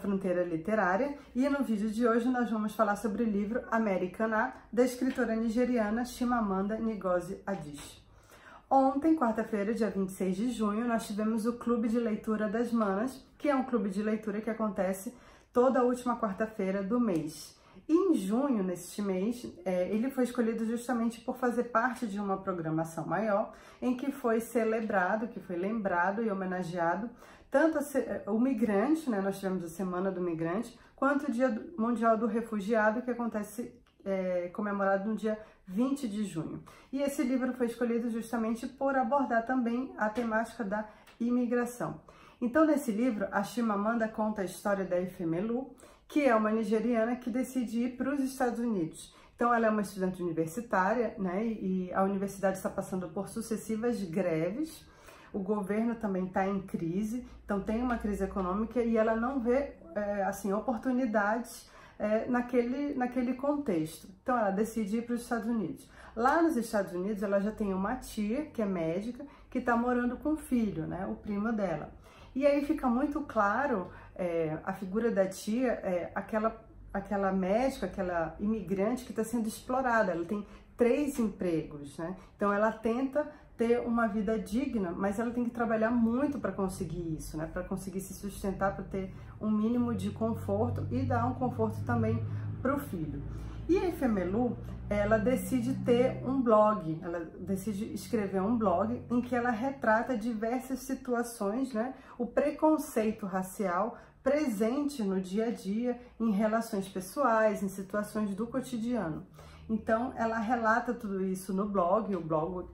fronteira literária, e no vídeo de hoje nós vamos falar sobre o livro Americana, da escritora nigeriana Chimamanda Ngozi Adichie. Ontem, quarta-feira, dia 26 de junho, nós tivemos o Clube de Leitura das Manas, que é um clube de leitura que acontece toda a última quarta-feira do mês. E em junho, neste mês, ele foi escolhido justamente por fazer parte de uma programação maior, em que foi celebrado, que foi lembrado e homenageado tanto o migrante, né, nós tivemos a Semana do Migrante, quanto o Dia Mundial do Refugiado, que acontece comemorado no dia 20 de junho. E esse livro foi escolhido justamente por abordar também a temática da imigração. Então, nesse livro, a Chimamanda conta a história da Efemelu, que é uma nigeriana que decide ir para os Estados Unidos. Então, ela é uma estudante universitária, né, e a universidade está passando por sucessivas greves. O governo também está em crise, então tem uma crise econômica e ela não vê assim, oportunidades naquele contexto. Então ela decide ir para os Estados Unidos. Lá nos Estados Unidos ela já tem uma tia, que é médica, que está morando com o filho, né, o primo dela. E aí fica muito claro a figura da tia, aquela médica, aquela imigrante que está sendo explorada. Ela tem 3 empregos, né? Então ela tenta ter uma vida digna, mas ela tem que trabalhar muito para conseguir isso, né? Para conseguir se sustentar, para ter um mínimo de conforto e dar um conforto também para o filho. E a Efemelu, ela decide ter um blog, ela decide escrever um blog em que ela retrata diversas situações, né? O preconceito racial presente no dia a dia, em relações pessoais, em situações do cotidiano. Então, ela relata tudo isso no blog, o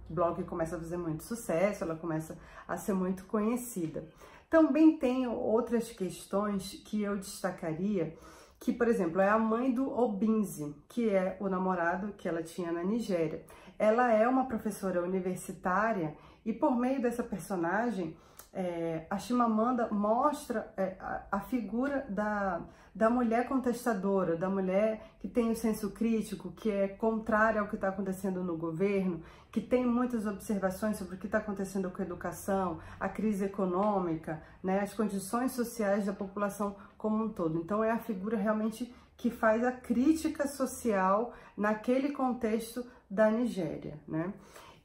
blog começa a fazer muito sucesso, ela começa a ser muito conhecida. Também tem outras questões que eu destacaria, que, por exemplo, é a mãe do Obinze, que é o namorado que ela tinha na Nigéria. Ela é uma professora universitária e, por meio dessa personagem, a Chimamanda mostra a figura da mulher contestadora, da mulher que tem o senso crítico, que é contrária ao que está acontecendo no governo, que tem muitas observações sobre o que está acontecendo com a educação, a crise econômica, né, as condições sociais da população como um todo. Então é a figura realmente que faz a crítica social naquele contexto da Nigéria, né?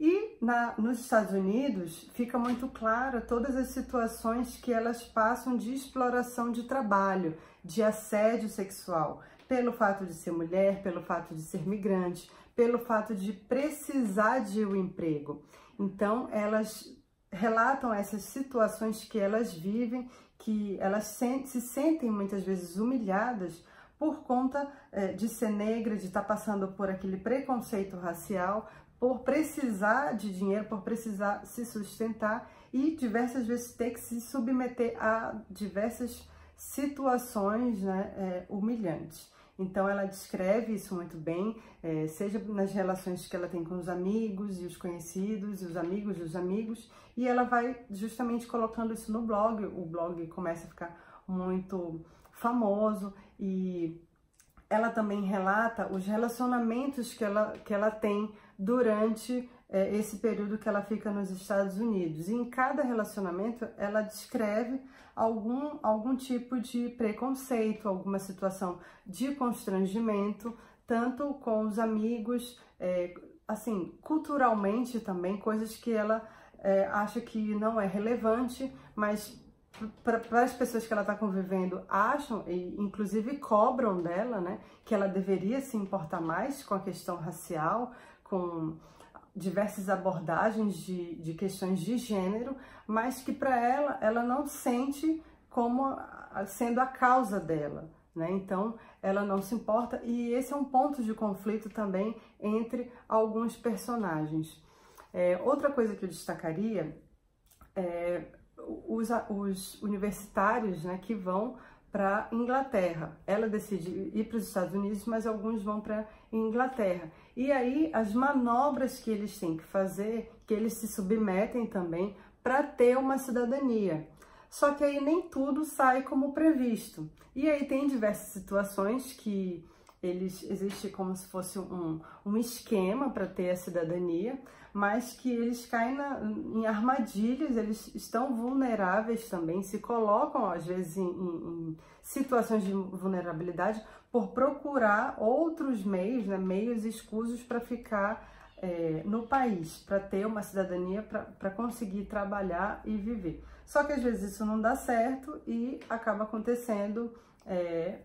E nos Estados Unidos fica muito clara todas as situações que elas passam de exploração de trabalho, de assédio sexual, pelo fato de ser mulher, pelo fato de ser migrante, pelo fato de precisar de um emprego. Então, elas relatam essas situações que elas vivem, que elas se sentem muitas vezes humilhadas por conta de ser negra, de estar passando por aquele preconceito racial, por precisar de dinheiro, por precisar se sustentar e diversas vezes ter que se submeter a diversas situações, né, humilhantes. Então ela descreve isso muito bem, seja nas relações que ela tem com os amigos e os conhecidos, e os amigos dos amigos, e ela vai justamente colocando isso no blog. O blog começa a ficar muito famoso e ela também relata os relacionamentos que ela tem durante esse período que ela fica nos Estados Unidos. E em cada relacionamento ela descreve algum tipo de preconceito, alguma situação de constrangimento, tanto com os amigos, assim, culturalmente também, coisas que ela acha que não é relevante, mas para as pessoas que ela está convivendo acham e inclusive cobram dela, né, que ela deveria se importar mais com a questão racial, com diversas abordagens de questões de gênero, mas que para ela não sente como sendo a causa dela, né? Então ela não se importa, e esse é um ponto de conflito também entre alguns personagens. Outra coisa que eu destacaria os universitários, né, que vão para Inglaterra. Ela decide ir para os Estados Unidos, mas alguns vão para Inglaterra. E aí as manobras que eles têm que fazer, que eles se submetem também para ter uma cidadania. Só que aí nem tudo sai como previsto. E aí tem diversas situações que existe como se fosse um esquema para ter a cidadania, mas que eles caem em armadilhas, eles estão vulneráveis também, se colocam às vezes em situações de vulnerabilidade por procurar outros meios, né, meios escusos para ficar no país, para ter uma cidadania, para conseguir trabalhar e viver. Só que às vezes isso não dá certo e acaba acontecendo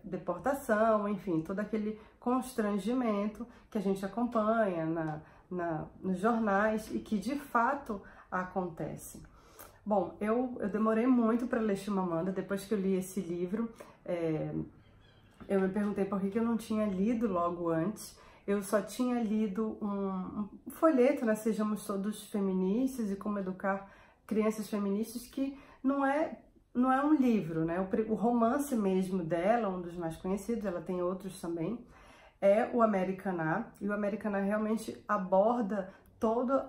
deportação, enfim, todo aquele constrangimento que a gente acompanha nos jornais e que de fato acontece. Bom, eu demorei muito para ler Chimamanda. Depois que eu li esse livro, eu me perguntei por que eu não tinha lido logo antes. Eu só tinha lido um folheto, né, Sejamos Todos Feministas e Como Educar Crianças Feministas, que não é um livro, né? O romance mesmo dela, um dos mais conhecidos, ela tem outros também, é o Americaná, e o Americaná realmente aborda toda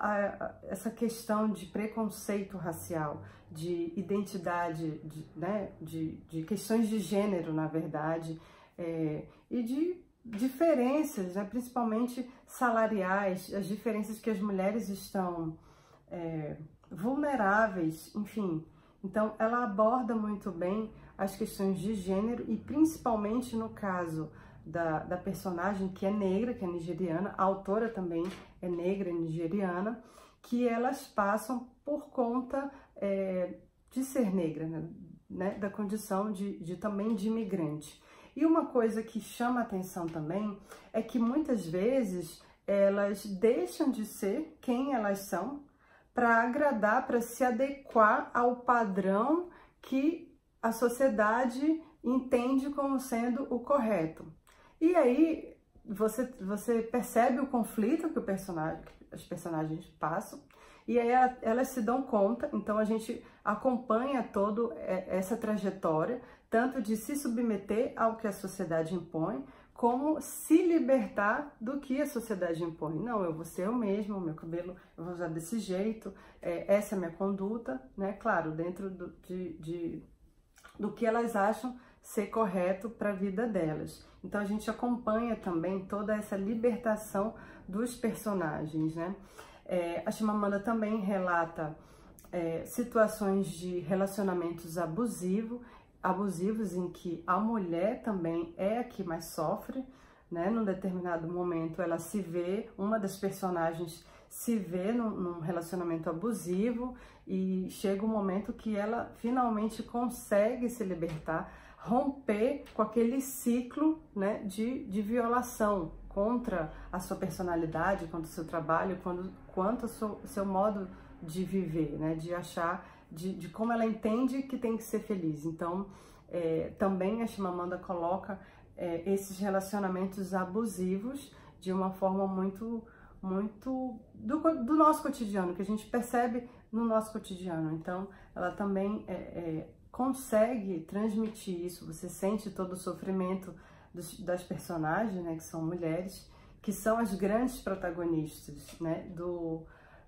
essa questão de preconceito racial, de identidade, de questões de gênero, na verdade, e de diferenças, né, principalmente salariais, as diferenças que as mulheres estão vulneráveis, enfim. Então, ela aborda muito bem as questões de gênero e principalmente no caso da personagem que é negra, que é nigeriana, a autora também é negra e nigeriana, que elas passam por conta de ser negra, né, da condição também de imigrante. E uma coisa que chama atenção também é que muitas vezes elas deixam de ser quem elas são para agradar, para se adequar ao padrão que a sociedade entende como sendo o correto. E aí você percebe o conflito que as personagens passam, e aí elas se dão conta. Então a gente acompanha toda essa trajetória, tanto de se submeter ao que a sociedade impõe, como se libertar do que a sociedade impõe. Não, eu vou ser eu mesma, o meu cabelo eu vou usar desse jeito, essa é a minha conduta, né? Claro, dentro do que elas acham ser correto para a vida delas. Então a gente acompanha também toda essa libertação dos personagens, né? A Chimamanda também relata situações de relacionamentos abusivos em que a mulher também é a que mais sofre, né? Num determinado momento ela se vê, uma das personagens se vê num relacionamento abusivo e chega um momento que ela finalmente consegue se libertar, romper com aquele ciclo, né, de violação contra a sua personalidade, contra o seu trabalho, quanto ao seu modo de viver, né, de achar, de como ela entende que tem que ser feliz. Então, também a Chimamanda coloca esses relacionamentos abusivos de uma forma muito do nosso cotidiano, que a gente percebe no nosso cotidiano. Então, ela também consegue transmitir isso. Você sente todo o sofrimento das personagens, né, que são mulheres, que são as grandes protagonistas, né, do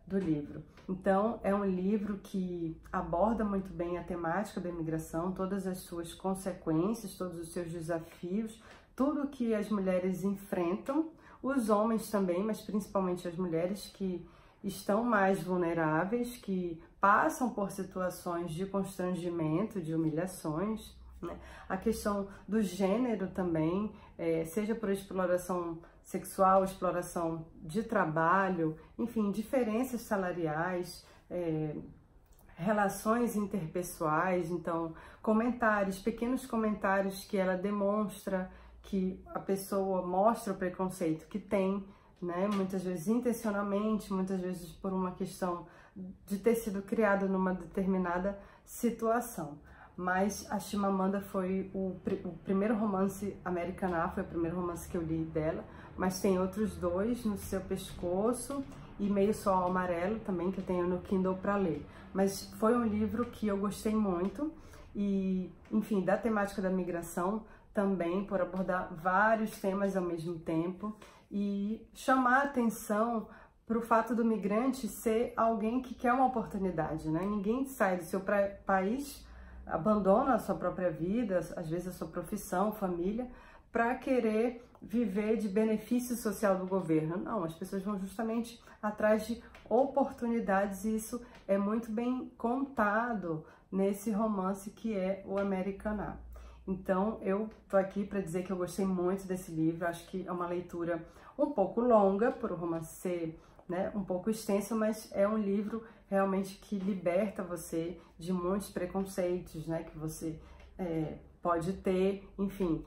livro. Então, é um livro que aborda muito bem a temática da imigração, todas as suas consequências, todos os seus desafios, tudo que as mulheres enfrentam, os homens também, mas principalmente as mulheres que estão mais vulneráveis, que passam por situações de constrangimento, de humilhações, né? A questão do gênero também, seja por exploração sexual, exploração de trabalho, enfim, diferenças salariais, relações interpessoais. Então, pequenos comentários que ela demonstra que a pessoa mostra o preconceito que tem, né? Muitas vezes intencionalmente, muitas vezes por uma questão de ter sido criada numa determinada situação. Mas a Chimamanda foi o primeiro romance Americaná, foi o primeiro romance que eu li dela, mas tem outros dois, No Seu Pescoço e Meio Sol Amarelo também, que eu tenho no Kindle para ler. Mas foi um livro que eu gostei muito e, enfim, da temática da migração também, por abordar vários temas ao mesmo tempo e chamar a atenção para o fato do migrante ser alguém que quer uma oportunidade, né? Ninguém sai do seu país, abandona a sua própria vida, às vezes a sua profissão, família, para querer viver de benefício social do governo. Não, as pessoas vão justamente atrás de oportunidades e isso é muito bem contado nesse romance que é o Americaná. Então, eu tô aqui para dizer que eu gostei muito desse livro, acho que é uma leitura um pouco longa, por o romance ser, né, um pouco extenso, mas é um livro realmente que liberta você de muitos preconceitos, né, que você pode ter, enfim,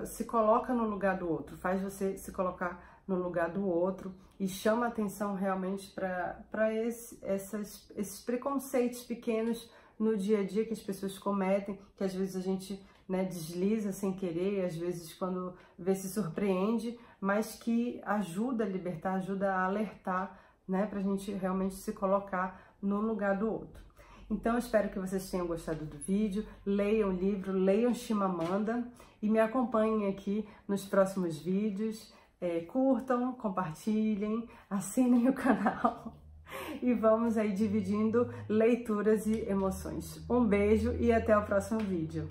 se coloca no lugar do outro, faz você se colocar no lugar do outro e chama atenção realmente para esses preconceitos pequenos no dia a dia que as pessoas cometem, que às vezes a gente, né, desliza sem querer, às vezes quando vê se surpreende, mas que ajuda a libertar, ajuda a alertar, né, para a gente realmente se colocar no lugar do outro. Então, eu espero que vocês tenham gostado do vídeo, leiam o livro, leiam Chimamanda e me acompanhem aqui nos próximos vídeos, curtam, compartilhem, assinem o canal. E vamos aí dividindo leituras e emoções. Um beijo e até o próximo vídeo.